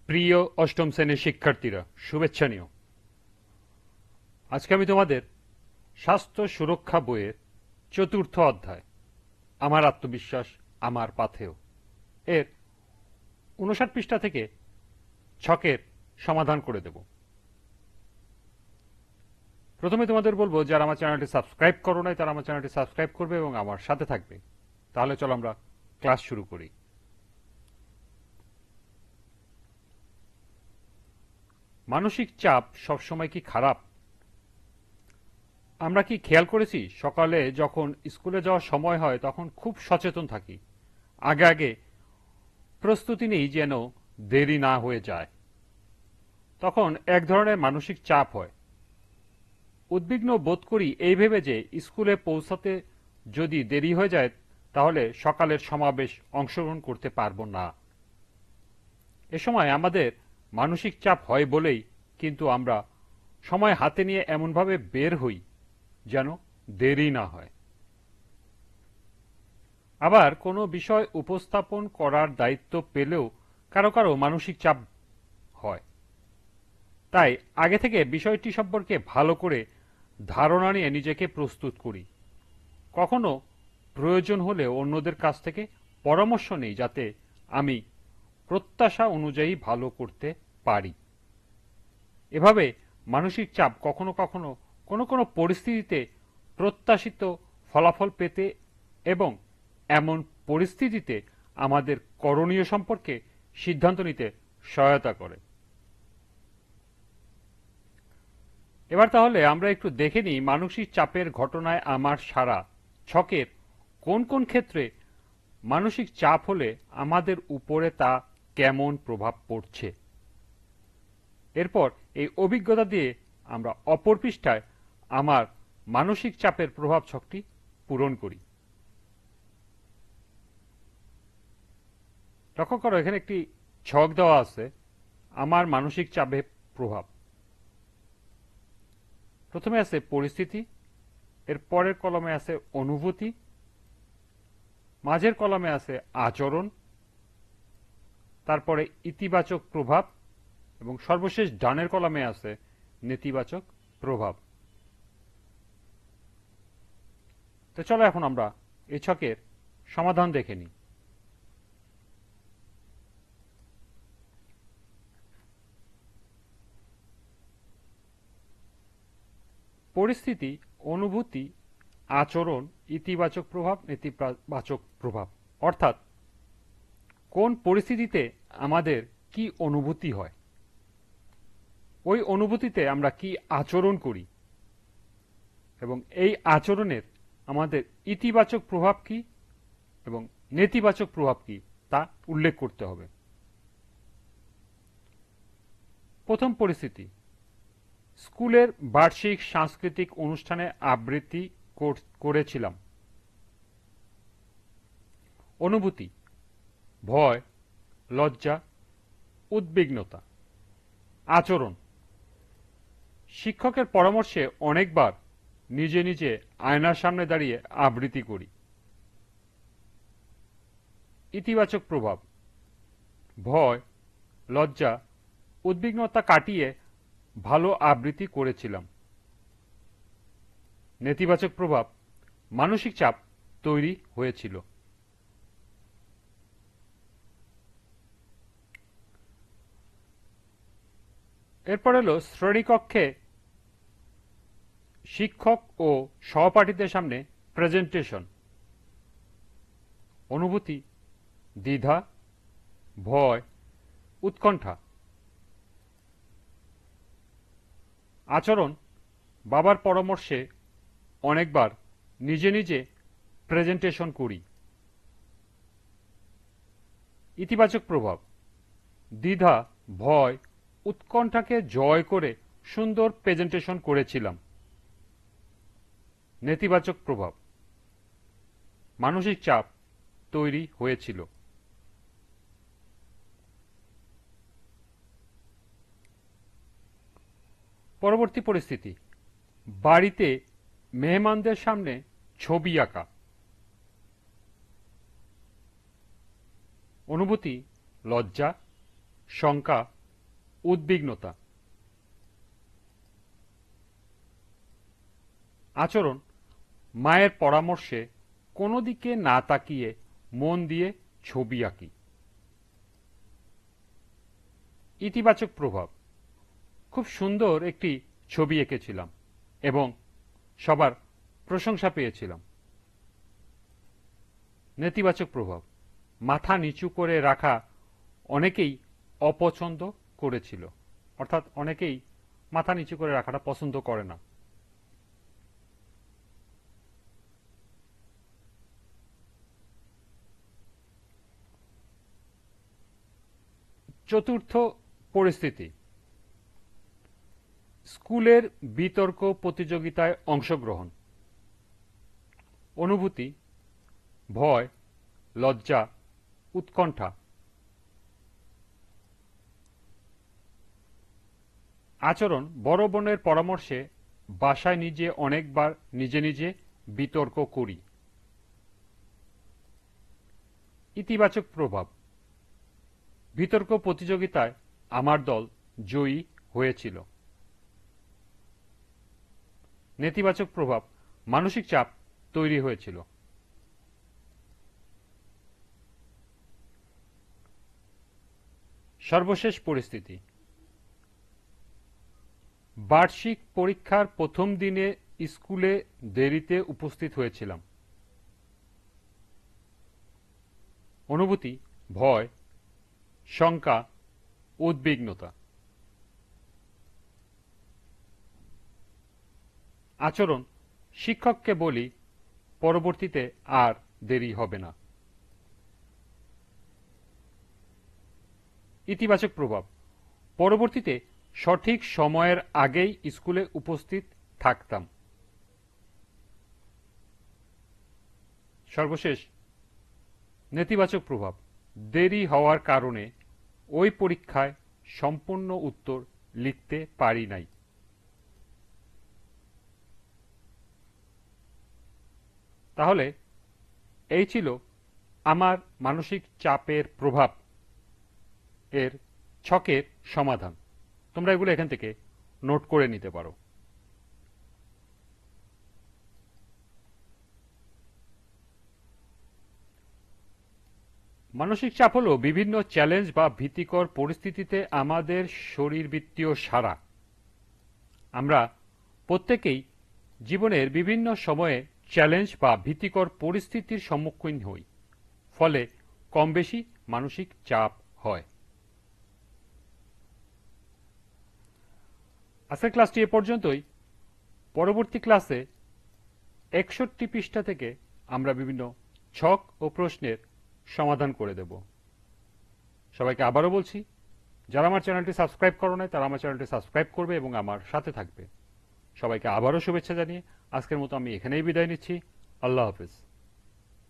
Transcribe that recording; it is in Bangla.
প্রিয় অষ্টম শ্রেণীর শিক্ষার্থীরা, শুভেচ্ছা নিও। আজকে আমি তোমাদের স্বাস্থ্য সুরক্ষা বইয়ের চতুর্থ অধ্যায় আমার আত্মবিশ্বাস আমার পাথেয় এর ৫৯ পৃষ্ঠা থেকে ছকের সমাধান করে দেব। প্রথমে তোমাদের বলবো, যারা আমার চ্যানেলটি সাবস্ক্রাইব করো নাই তারা আমার চ্যানেলটি সাবস্ক্রাইব করবে এবং আমার সাথে থাকবে। তাহলে চলো আমরা ক্লাস শুরু করি। মানসিক চাপ সবসময় কি খারাপ? আমরা কি খেয়াল করেছি সকালে যখন স্কুলে যাওয়ার সময় হয় তখন খুব সচেতন থাকি, আগে আগে প্রস্তুতি নেই যেন দেরি না হয়ে যায়। তখন এক ধরনের মানসিক চাপ হয়। উদ্বিগ্ন বোধ করি এই ভেবে যে স্কুলে পৌঁছাতে যদি দেরি হয়ে যায় তাহলে সকালের সমাবেশ অংশগ্রহণ করতে পারবো না। এ সময় আমাদের মানসিক চাপ হয় বলেই কিন্তু আমরা সময় হাতে নিয়ে এমনভাবে বের হই যেন দেরি না হয়। আবার কোনো বিষয় উপস্থাপন করার দায়িত্ব পেলেও কারো কারো মানসিক চাপ হয়। তাই আগে থেকে বিষয়টি সম্পর্কে ভালো করে ধারণা নিয়ে নিজেকে প্রস্তুত করি। কখনো প্রয়োজন হলে অন্যদের কাছ থেকে পরামর্শ নিই যাতে আমি প্রত্যাশা অনুযায়ী ভালো করতে পারি। এভাবে মানসিক চাপ কখনো কখনো কোনো কোনো পরিস্থিতিতে প্রত্যাশিত ফলাফল পেতে এবং এমন পরিস্থিতিতে আমাদের করণীয় সম্পর্কে সিদ্ধান্ত নিতে সহায়তা করে। এবার তাহলে আমরা একটু দেখে নিই মানসিক চাপের ঘটনায় আমার সারা ছকের কোন কোন ক্ষেত্রে মানসিক চাপ হলে আমাদের উপরে তা কেমন প্রভাব পড়ছে। এরপর এই অভিজ্ঞতা দিয়ে আমরা অপর পৃষ্ঠায় আমার মানসিক চাপের প্রভাব ছকটি পূরণ করি। লক্ষ্য করো, এখানে একটি ছক দেওয়া আছে আমার মানসিক চাপের প্রভাব। প্রথমে আছে পরিস্থিতি, এর পরের কলমে আছে অনুভূতি, মাঝের কলমে আছে আচরণ, তারপরে ইতিবাচক প্রভাব এবং সর্বশেষ ডানের কলমে আছে নেতিবাচক প্রভাব। তো চলো এখন আমরা এই ছকের সমাধান দেখে নিই। পরিস্থিতি, অনুভূতি, আচরণ, ইতিবাচক প্রভাব, নেতিবাচক প্রভাব, অর্থাৎ কোন পরিস্থিতিতে আমাদের কি অনুভূতি হয়, ওই অনুভূতিতে আমরা কি আচরণ করি এবং এই আচরণের আমাদের ইতিবাচক প্রভাব কি এবং নেতিবাচক প্রভাব কি তা উল্লেখ করতে হবে। প্রথম পরিস্থিতি, স্কুলের বার্ষিক সাংস্কৃতিক অনুষ্ঠানে আবৃত্তি করেছিলাম। অনুভূতি, ভয়, লজ্জা, উদ্বিগ্নতা। আচরণ, শিক্ষকের পরামর্শে অনেকবার নিজে নিজে আয়নার সামনে দাঁড়িয়ে আবৃত্তি করি। ইতিবাচক প্রভাব, ভয়, লজ্জা, উদ্বিগ্নতা কাটিয়ে ভালো আবৃত্তি করেছিলাম। নেতিবাচক প্রভাব, মানসিক চাপ তৈরি হয়েছিল। এরপর এলো শ্রেণীকক্ষে শিক্ষক ও সহপাঠীদের সামনে প্রেজেন্টেশন। অনুভূতি, দ্বিধা, ভয়, উৎকণ্ঠা। আচরণ, বাবার পরামর্শে অনেকবার নিজে নিজে প্রেজেন্টেশন করি। ইতিবাচক প্রভাব, দ্বিধা, ভয়, উৎকণ্ঠাকে জয় করে সুন্দর প্রেজেন্টেশন করেছিলাম। নেতিবাচক প্রভাব, মানসিক চাপ তৈরি হয়েছিল। পরবর্তী পরিস্থিতি, বাড়িতে মেহমানদের সামনে ছবি আঁকা। অনুভূতি, লজ্জা, শঙ্কা, উদ্বিগ্নতা। আচরণ, মায়ের পরামর্শে কোনো দিকে না তাকিয়ে মন দিয়ে ছবি আঁকি। ইতিবাচক প্রভাব, খুব সুন্দর একটি ছবি এঁকেছিলাম এবং সবার প্রশংসা পেয়েছিলাম। নেতিবাচক প্রভাব, মাথা নিচু করে রাখা অনেকেই অপছন্দ করেছিল, অর্থাৎ অনেকেই মাথা নিচু করে রাখাটা পছন্দ করে না। চতুর্থ পরিস্থিতি, স্কুলের বিতর্ক প্রতিযোগিতায় অংশগ্রহণ। অনুভূতি, ভয়, লজ্জা, উৎকণ্ঠা। আচরণ, বড় বোনের পরামর্শে বাসায় নিজে অনেকবার নিজে নিজে বিতর্ক করি। ইতিবাচক প্রভাব, বিতর্ক প্রতিযোগিতায় আমার দল জয়ী হয়েছিল। নেতিবাচক প্রভাব, মানসিক চাপ তৈরি হয়েছিল। সর্বশেষ পরিস্থিতি, বার্ষিক পরীক্ষার প্রথম দিনে স্কুলে দেরিতে উপস্থিত হয়েছিলাম। অনুভূতি, ভয়, শঙ্কা, উদ্বিগ্নতা। আচরণ, শিক্ষককে বলি পরবর্তীতে আর দেরি হবে না। ইতিবাচক প্রভাব, পরবর্তীতে সঠিক সময়ের আগেই স্কুলে উপস্থিত থাকতাম। সর্বশেষ নেতিবাচক প্রভাব, দেরি হওয়ার কারণে ওই পরীক্ষায় সম্পূর্ণ উত্তর লিখতে পারি নাই। তাহলে এই ছিল আমার মানসিক চাপের প্রভাব এর ছকের সমাধান। তোমরা এগুলো এখান থেকে নোট করে নিতে পারো। মানসিক চাপ হলো বিভিন্ন চ্যালেঞ্জ বা ভীতিকর পরিস্থিতিতে আমাদের শরীরবৃত্তীয় সাড়া। আমরা প্রত্যেকেই জীবনের বিভিন্ন সময়ে চ্যালেঞ্জ বা ভীতিকর পরিস্থিতির সম্মুখীন হই, ফলে কম বেশি মানসিক চাপ হয়। আজকের ক্লাসটি এ পর্যন্তই। পরবর্তী ক্লাসে 61 পৃষ্ঠা থেকে আমরা বিভিন্ন ছক ও প্রশ্নের সমাধান করে দেব। সবাইকে আবারও বলছি, যারা আমার চ্যানেলটি সাবস্ক্রাইব করো নাই তারা আমার চ্যানেলটি সাবস্ক্রাইব করবে এবং আমার সাথে থাকবে। সবাইকে আবারও শুভেচ্ছা জানিয়ে আজকের মতো আমি এখানেই বিদায় নিচ্ছি। আল্লাহ হাফেজ।